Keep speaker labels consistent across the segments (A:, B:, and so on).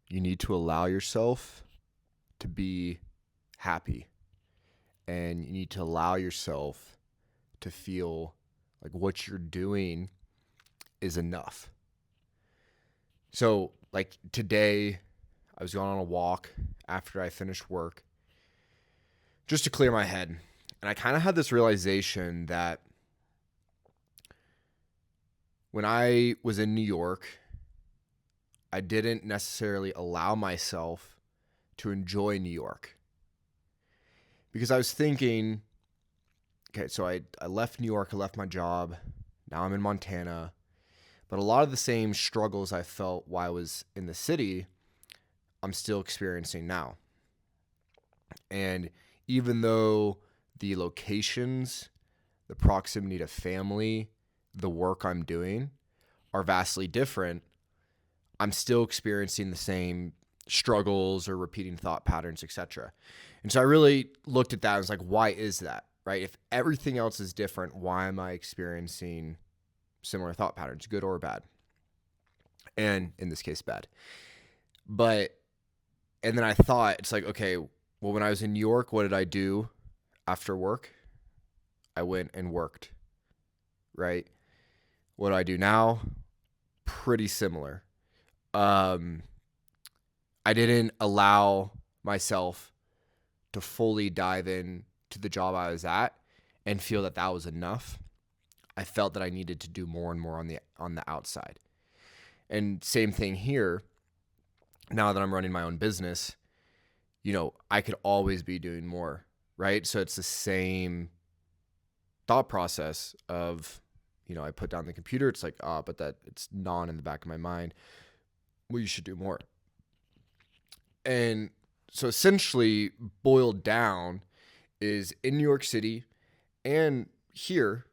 A: you need to allow yourself to be happy, and you need to allow yourself to feel like what you're doing is enough. So, like today, I was going on a walk after I finished work just to clear my head. And I kind of had this realization that when I was in New York, I didn't necessarily allow myself to enjoy New York because I was thinking, okay, so I left New York, I left my job. Now I'm in Montana. But a lot of the same struggles I felt while I was in the city, I'm still experiencing now. And even though the locations, the proximity to family, the work I'm doing are vastly different, I'm still experiencing the same struggles or repeating thought patterns, etc. And so I really looked at that and was like, why is that? Right? If everything else is different, why am I experiencing similar thought patterns, good or bad? And in this case, bad. But, and then I thought, it's like, okay, well, when I was in New York, what did I do after work? I went and worked, right? What do I do now? Pretty similar. Um, I didn't allow myself to fully dive in to the job I was at and feel that that was enough. I felt that I needed to do more and more on the outside. And same thing here. Now that I'm running my own business, I could always be doing more, right? So it's the same thought process of, I put down the computer. It's like, but that it's gnawing in the back of my mind. Well, you should do more. And so essentially boiled down is in New York City and here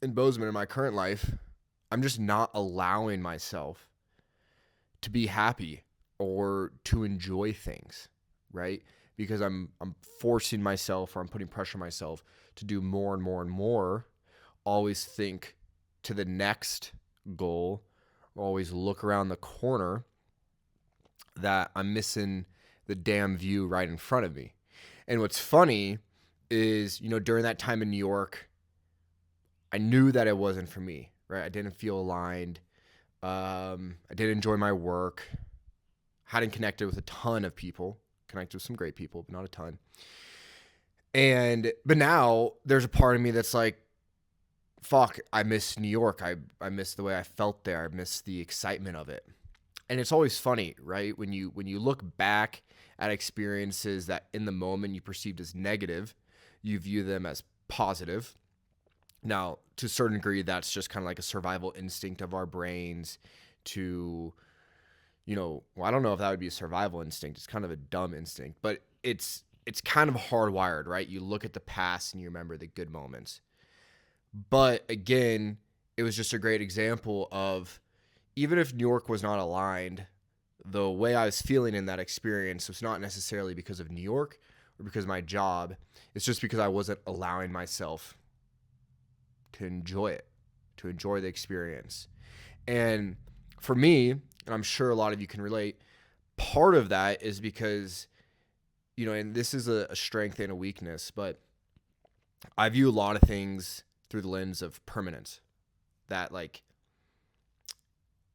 A: in Bozeman in my current life, I'm just not allowing myself to be happy or to enjoy things, right? Because I'm forcing myself, or I'm putting pressure on myself to do more and more and more, always think to the next goal, always look around the corner, that I'm missing the damn view right in front of me. And what's funny is, during that time in New York, I knew that it wasn't for me, right? I didn't feel aligned. I didn't enjoy my work. Hadn't connected with a ton of people. Connected with some great people, but not a ton. But now there's a part of me that's like, fuck, I miss New York. I miss the way I felt there. I miss the excitement of it. And it's always funny, right? When you look back at experiences that in the moment you perceived as negative, you view them as positive. Now, to a certain degree, that's just kind of like a survival instinct of our brains to, I don't know if that would be a survival instinct. It's kind of a dumb instinct, but it's kind of hardwired, right? You look at the past and you remember the good moments. But again, it was just a great example of, even if New York was not aligned, the way I was feeling in that experience was not necessarily because of New York or because of my job. It's just because I wasn't allowing myself to enjoy it, to enjoy the experience. And for me, and I'm sure a lot of you can relate, part of that is because, and this is a strength and a weakness, but I view a lot of things through the lens of permanence. That, like,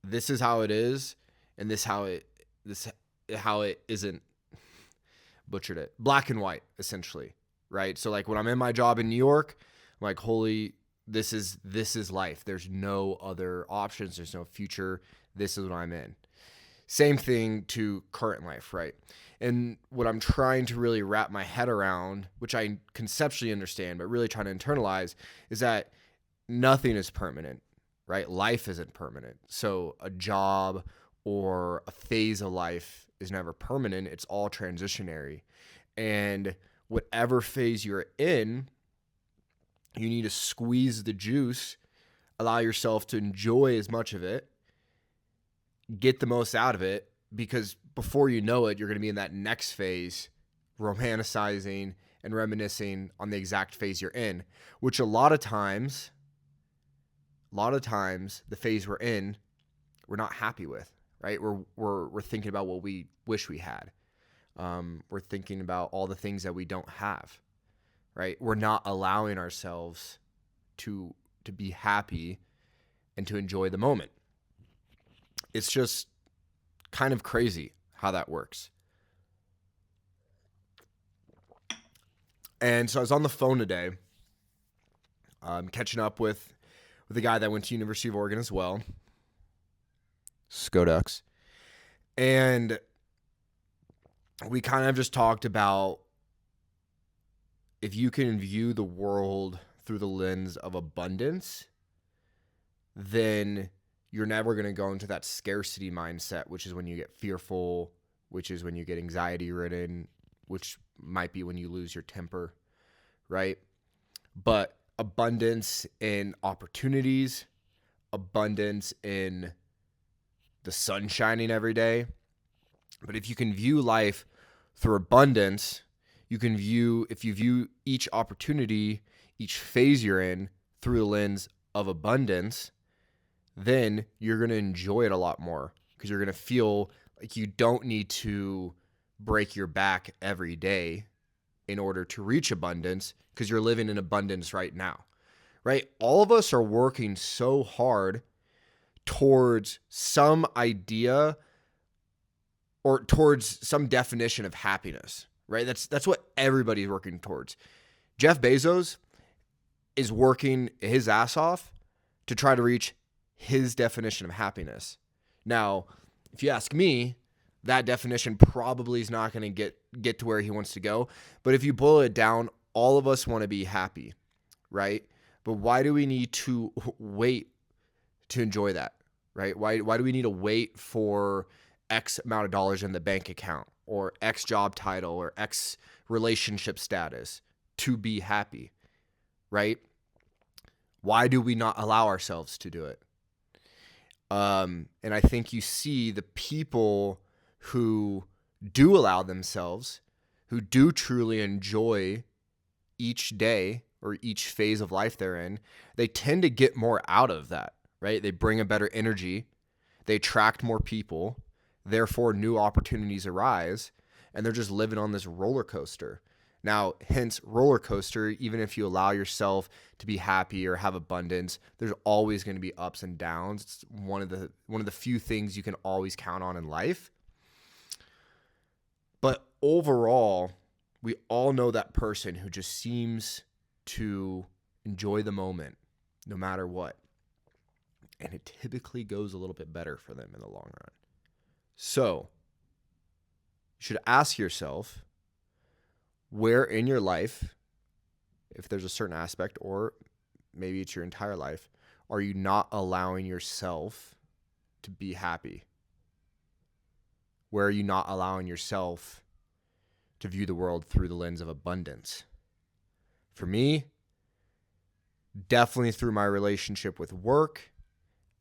A: this is how it is, and this how it isn't. Butchered it. Black and white, essentially, right? So like when I'm in my job in New York, I'm like, holy, this is life. There's no other options. There's no future. This is what I'm in. Same thing to current life, right? And what I'm trying to really wrap my head around, which I conceptually understand, but really trying to internalize, is that nothing is permanent, right? Life isn't permanent. So a job or a phase of life is never permanent. It's all transitionary. And whatever phase you're in, you need to squeeze the juice, allow yourself to enjoy as much of it, get the most out of it, because before you know it, you're going to be in that next phase, romanticizing and reminiscing on the exact phase you're in, which a lot of times, the phase we're in, we're not happy with. right? We're thinking about what we wish we had. We're thinking about all the things that we don't have, right? We're not allowing ourselves to be happy and to enjoy the moment. It's just kind of crazy how that works. And so I was on the phone today, catching up with a guy that went to University of Oregon as well, Scoducks, and we kind of just talked about if you can view the world through the lens of abundance, then you're never going to go into that scarcity mindset, which is when you get fearful, which is when you get anxiety ridden, which might be when you lose your temper, right? But abundance in opportunities, abundance in the sun shining every day. But if you can view life through abundance, if you view each opportunity, each phase you're in through the lens of abundance, then you're going to enjoy it a lot more because you're going to feel like you don't need to break your back every day in order to reach abundance because you're living in abundance right now, right? All of us are working so hard towards some idea or towards some definition of happiness, right? That's what everybody's working towards. Jeff Bezos is working his ass off to try to reach his definition of happiness. Now, if you ask me, that definition probably is not going to get to where he wants to go. But if you boil it down, all of us want to be happy, right? But why do we need to wait to enjoy that, right? Why do we need to wait for X amount of dollars in the bank account or X job title or X relationship status to be happy, right? Why do we not allow ourselves to do it? And I think you see the people who do allow themselves, who do truly enjoy each day or each phase of life they're in, they tend to get more out of that, right? They bring a better energy, they attract more people, therefore new opportunities arise, and they're just living on this roller coaster. Now, hence roller coaster, even if you allow yourself to be happy or have abundance, there's always going to be ups and downs. It's one of the few things you can always count on in life. But overall, we all know that person who just seems to enjoy the moment no matter what. And it typically goes a little bit better for them in the long run. So, you should ask yourself, where in your life, if there's a certain aspect, or maybe it's your entire life, are you not allowing yourself to be happy? Where are you not allowing yourself to view the world through the lens of abundance? For me, definitely through my relationship with work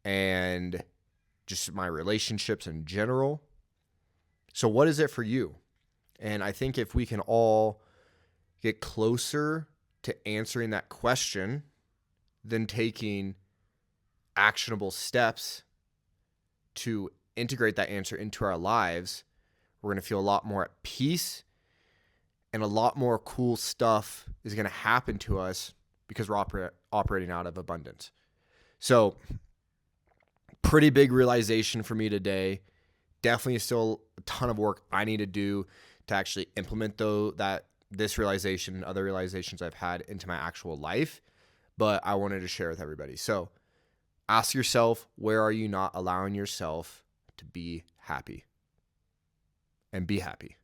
A: and just my relationships in general. So what is it for you? And I think if we can all get closer to answering that question, then taking actionable steps to integrate that answer into our lives, we're going to feel a lot more at peace, and a lot more cool stuff is going to happen to us because we're operating out of abundance. So, pretty big realization for me today. Definitely still a ton of work I need to do to actually implement this realization and other realizations I've had into my actual life, but I wanted to share with everybody. So ask yourself, where are you not allowing yourself to be happy? And be happy.